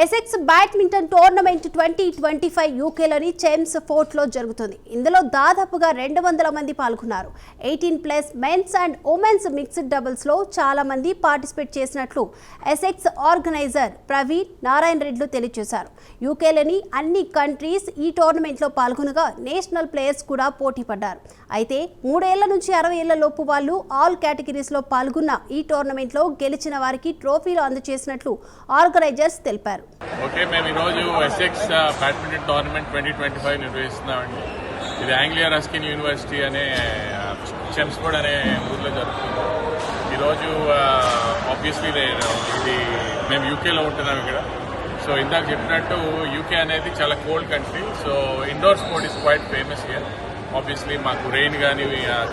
Essex badminton tournament 2025 యూకేలోని చేమ్స్ ఫోర్ట్లో జరుగుతుంది. ఇందులో దాదాపుగా 200 మంది పాల్గొన్నారు. 18+ మెన్స్ అండ్ ఉమెన్స్ మిక్స్డ్ డబుల్స్లో చాలా మంది పార్టిసిపేట్ చేసినట్లు ఎసెక్స్ ఆర్గనైజర్ ప్రవీణ్ నారాయణ రెడ్డి తెలియజేశారు. యూకేలోని అన్ని కంట్రీస్ ఈ టోర్నమెంట్లో పాల్గొనగా నేషనల్ ప్లేయర్స్ కూడా పోటీ పడ్డారు. అయితే 3 ఏళ్ల నుంచి 60 ఏళ్ల లోపు వాళ్ళు ఆల్ కేటగిరీస్లో పాల్గొన్న ఈ టోర్నమెంట్లో గెలిచిన వారికి ట్రోఫీలు అందజేసినట్లు ఆర్గనైజర్స్ తెలిపారు. ఓకే, మేము ఈరోజు ఎసెక్స్ బ్యాడ్మింటన్ టోర్నమెంట్ 2025 నిర్వహిస్తున్నామండి. ఇది ఆంగ్లియా రస్కిన్ యూనివర్సిటీ అనే చెమ్స్ఫోర్డ్ అనే ఊర్లో జరుగుతుంది. ఈరోజు ఆబ్వియస్లీ ఇది మేము యూకేలో ఉంటున్నాం ఇక్కడ. సో ఇందాక చెప్పినట్టు యూకే అనేది చాలా cold country. So indoor sport is quite famous here. Obviously మాకు రెయిన్ కానీ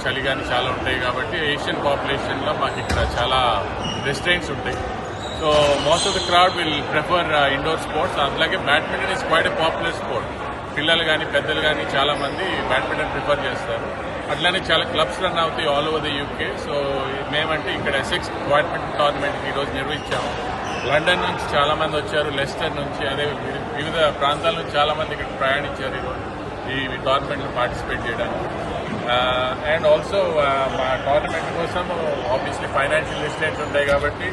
చలి కానీ చాలా ఉంటాయి కాబట్టి ఏషియన్ పాపులేషన్లో మాకు ఇక్కడ చాలా రెస్ట్రెయింట్స్ ఉంటాయి. So most of the crowd will prefer indoor sports. అలాగే badminton is quite a popular sport. పిల్లలు కానీ పెద్దలు కానీ చాలా మంది బ్యాడ్మింటన్ ప్రిఫర్ చేస్తారు. అట్లానే చాలా క్లబ్స్ రన్ అవుతాయి all over the UK. So మేమంటే ఇక్కడ ఎసెక్స్ బ్యాడ్మింటన్ టోర్నమెంట్ ఈరోజు నిర్వహించాము. లండన్ నుంచి చాలా మంది వచ్చారు, లెస్టర్ నుంచి, అదే వివిధ ప్రాంతాల నుంచి చాలా మంది ఇక్కడ ప్రయాణించారు ఈరోజు ఈ టోర్నమెంట్లో పార్టిసిపేట్ చేయడానికి. అండ్ ఆల్సో మా టోర్నమెంట్ కోసం ఆబ్వియస్లీ ఫైనాన్షియల్ రెస్ట్రిక్షన్స్ ఉంటాయి కాబట్టి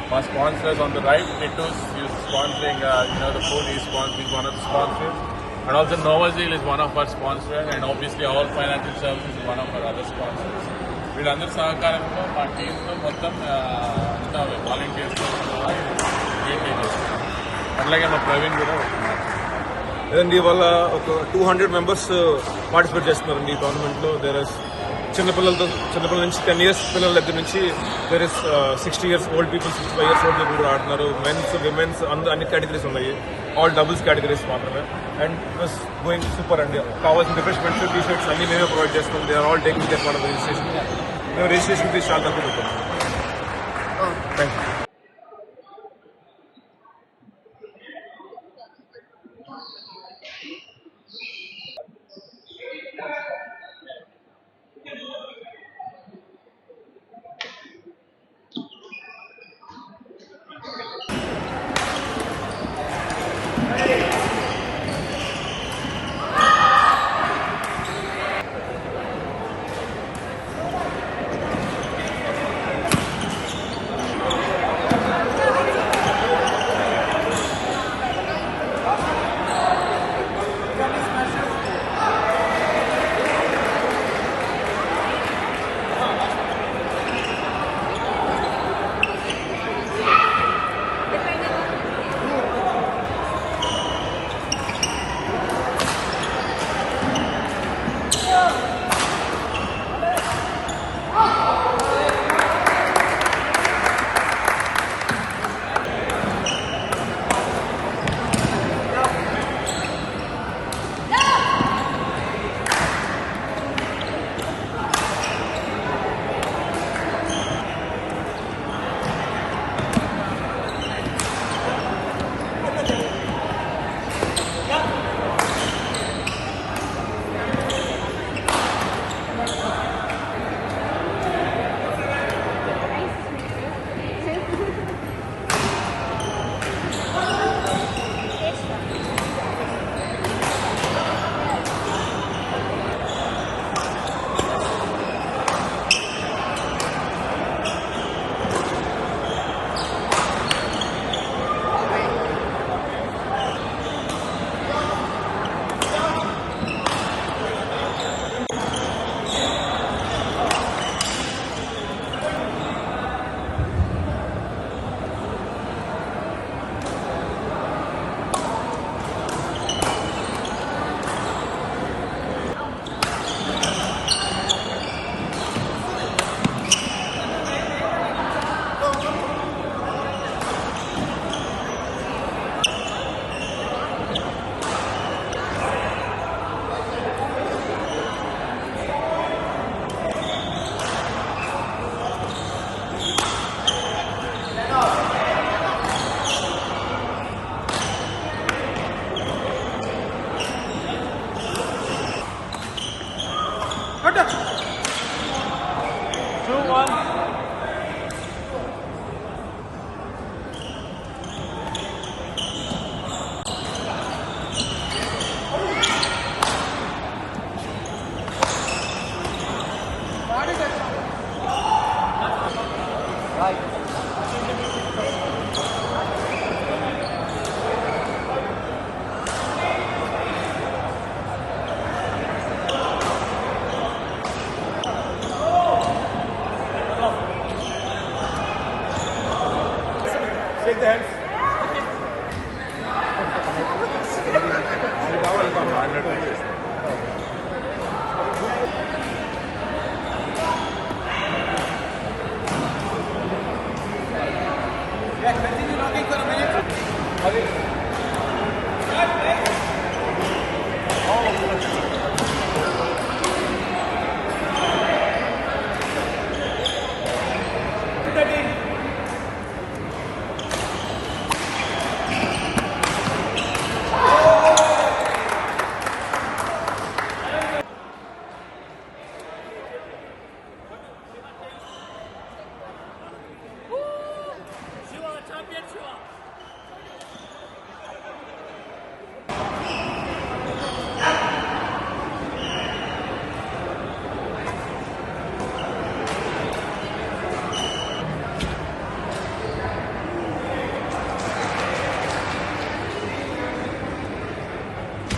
మా sponsors on the right, Nitus is sponsoring, the food is sponsoring one of the sponsors, and also Novazil is one of our sponsors, and obviously all financial services is one of our other sponsors. వీళ్ళందరి సహకారంతో మా టీంతో మొత్తం అంతా వాలంటీర్స్తో maintain చేస్తున్నాం. అట్లాగే మా ప్రవీణ్ కూడా లేదండి, ఇవాళ ఒక 200 మెంబర్స్ పార్టిసిపేట్ చేస్తున్నారండి ఈ టోర్నమెంట్లో. చిన్నపిల్లల నుంచి 10 years పిల్లల దగ్గర నుంచి there is 60 years old people, 65 years old people కూడా ఆడుతున్నారు. మెన్స్, విమెన్స్ అన్ని కేటగిరీస్ ఉన్నాయి. ఆల్ డబుల్స్ కేటగిరీస్ మాత్రమే. And it was going super అండి. కావాల్సిన రిఫ్రెష్మెంట్స్, టీ షర్ట్స్ అన్ని మేమే ప్రొవైడ్ చేస్తాం. They are all taking care for registration. మేము రిజిస్ట్రేషన్ ఫీజు చాలా తక్కువ పెట్టాం. Thank you.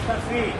FFFC.